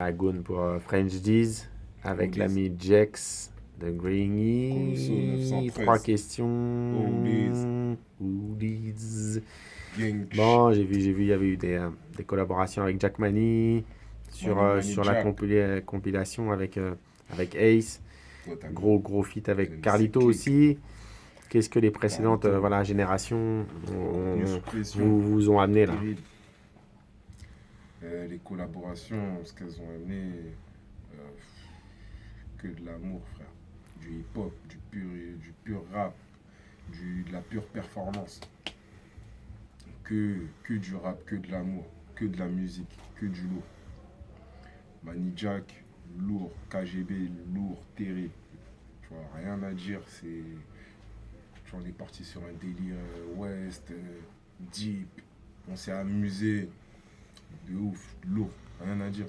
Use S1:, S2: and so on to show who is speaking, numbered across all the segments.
S1: Agoun pour French D's avec
S2: Oldies.
S1: l'ami Jex de
S2: Colosso
S1: Grigny. 3
S2: 913. Oldies.
S1: questions. Oldies.
S2: Gang.
S1: Bon, j'ai vu, il y avait eu des collaborations avec Jack Mani sur,
S2: Money Money
S1: sur la
S2: Jack.
S1: compilation avec Ace.
S2: Totalement.
S1: Gros feat avec
S2: NMC
S1: Carlito
S2: Click.
S1: aussi. Qu'est-ce que les précédentes
S2: Carlito.
S1: voilà, générations
S2: Retenu sous pression.
S1: vous ont amené là?
S2: Terrible. Les collaborations, ce qu'elles ont amené, euh, que de l'amour, frère. Du hip-hop, du pur rap, de la pure performance. Que du rap, que de l'amour, que de la musique, que du lourd. Mani Jack, lourd. KGB, lourd, terrible. Tu vois, rien à dire. Tu vois, on est parti sur un délire West, deep. On s'est amusé. De ouf, lourd, rien à dire.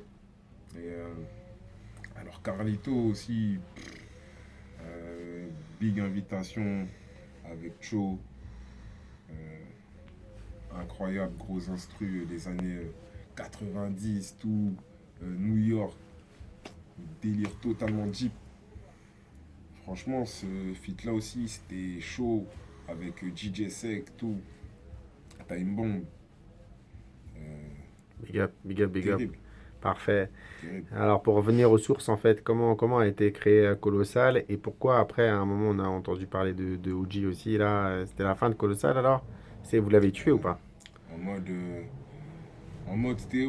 S2: Et alors Carlito aussi, big invitation avec Cho, incroyable gros instru des années 90, tout, New York, délire totalement deep. Franchement, ce feat là aussi, c'était chaud avec DJ Sec, tout, Time Bomb,
S1: Big up.
S2: terrible,
S1: Parfait.
S2: terrible.
S1: Alors, pour revenir aux sources, en fait, comment a été créé Colossal et pourquoi, après, à un moment, on a entendu parler de OG aussi, là, c'était la fin de Colossal, alors? Vous l'avez tué ou pas?
S2: En mode, c'était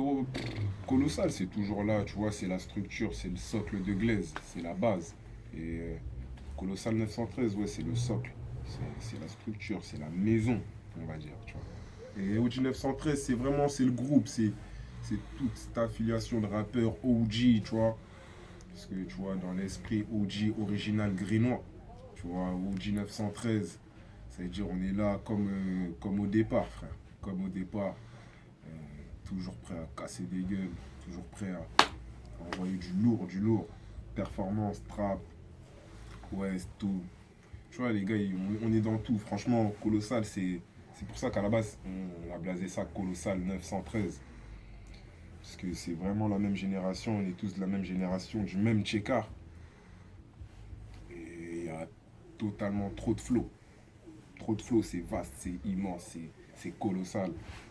S2: colossal, c'est toujours là, tu vois, c'est la structure, c'est le socle de glaise, c'est la base. Et Colossal 913, ouais, c'est le socle, c'est la structure, c'est la maison, on va dire, tu vois. Et OG 913, c'est vraiment, c'est le groupe, c'est toute cette affiliation de rappeurs OG, tu vois. Parce que, tu vois, dans l'esprit OG original grénois, tu vois, OG 913, ça veut dire on est là comme au départ, frère, comme au départ. Toujours prêt à casser des gueules, toujours prêt à envoyer du lourd, performance, trap, west, tout. Tu vois, les gars, on est dans tout. Franchement, colossal, c'est pour ça qu'à la base, on a blasé ça colossal 913. Parce que c'est vraiment la même génération, on est tous de la même génération, du même checkar. Et il y a totalement trop de flow. Trop de flow, c'est vaste, c'est immense, c'est colossal.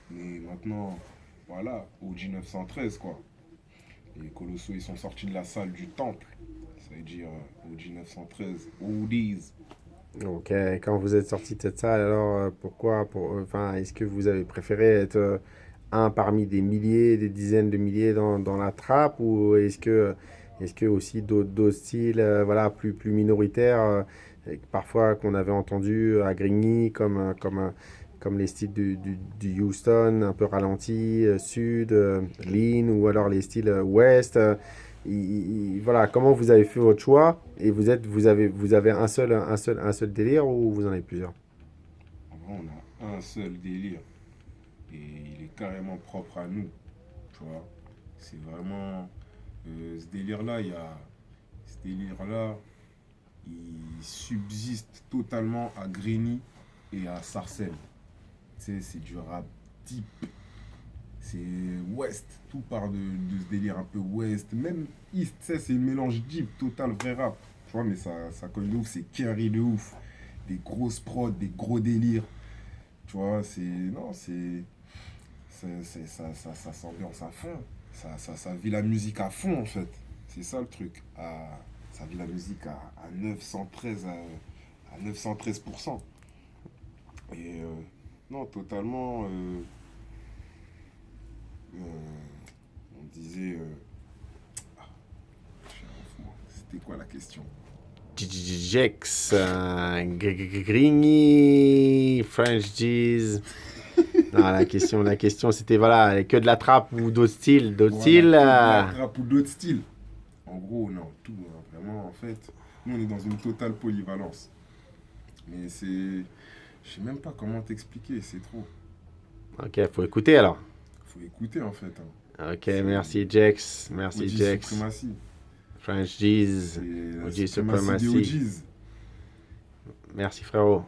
S2: Mais maintenant, voilà, OG 913, quoi. Les colossaux, ils sont sortis de la salle du temple. Ça veut dire OG 913, Oldies.
S1: Donc, quand vous êtes sorti de cette salle, alors, pourquoi, enfin, est-ce que vous avez préféré être un parmi des milliers, des dizaines de milliers dans la trappe ou est-ce que aussi d'autres styles, voilà, plus minoritaires, parfois qu'on avait entendu à Grigny, comme les styles du Houston, un peu ralenti, sud, lean, ou alors les styles ouest. Voilà, comment vous avez fait votre choix et vous avez un seul délire ou vous en avez plusieurs?
S2: En vrai, on a un seul délire. Et il est carrément propre à nous. Tu vois. C'est vraiment. Ce délire-là, Ce délire-là, il subsiste totalement à Grigny et à Sarcelles. Tu sais, c'est du rap deep. C'est West, tout part de ce délire un peu West. Même East, tu sais, c'est le mélange deep, total, vrai rap. Tu vois, mais ça colle de ouf, c'est carré de ouf. Des grosses prods, des gros délires. Tu vois, c'est. Non, ça s'ambiance à fond. Ça vit la musique à fond, en fait. C'est ça le truc. Ça vit la musique à 913, à 913%. Et non, totalement. On disait. C'était quoi la question?
S1: Jex, Grigny, French G's. Non, la question c'était voilà, que de la trappe ou d'autres styles. D'autres
S2: Voilà,
S1: styles.
S2: que de la trappe ou d'autres styles. En gros, non, tout. Hein, vraiment, en fait, nous, on est dans une totale polyvalence. Mais c'est. Je sais même pas comment t'expliquer, c'est trop.
S1: Ok, faut écouter alors.
S2: Faut écouter, en fait. Hein.
S1: Ok,
S2: C'est
S1: merci Jex. Merci
S2: OG
S1: Jex.
S2: Supremacy.
S1: French G's.
S2: C'est la
S1: OG
S2: suprématie des
S1: Supremacy.
S2: OGs.
S1: Merci frérot.